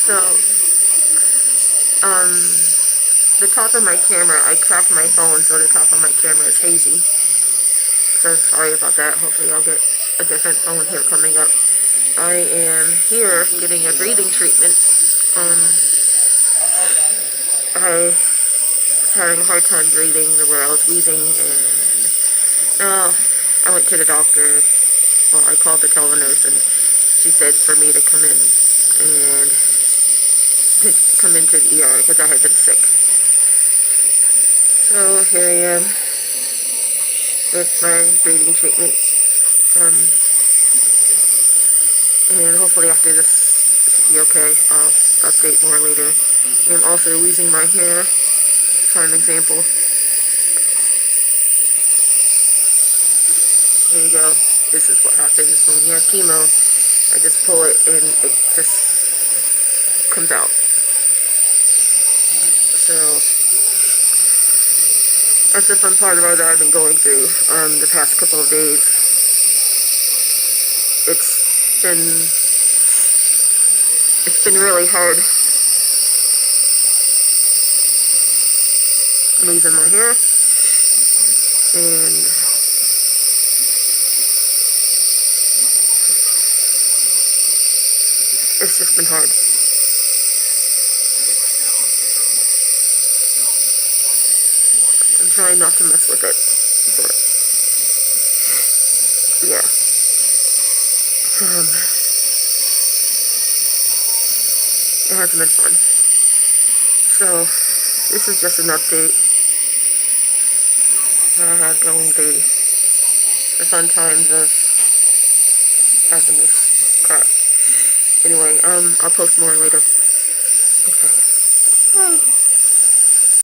So, um, the top of my camera, I cracked my phone, so the top of my camera is hazy. So sorry about that. Hopefully I'll get a different phone here coming up. I am here getting a breathing treatment. I was having a hard time breathing where I was wheezing, and I went to the doctor. Well, I called the telenurse, and she said for me to come in and come into the ER because I had been sick. So here I am with my breathing treatment. And hopefully after this, it should be okay. I'll update more later. I'm also wheezing my hair for an example. Here you go. This is what happens when you have chemo. I just pull it and it just comes out. So that's the fun part about that I've been going through the past couple of days. It's been really hard losing my hair, and it's just been hard. I'm trying not to mess with it, but yeah. It hasn't been fun. So this is just an update that I had going through the fun times of having this crap. Anyway, I'll post more later. Okay. Bye.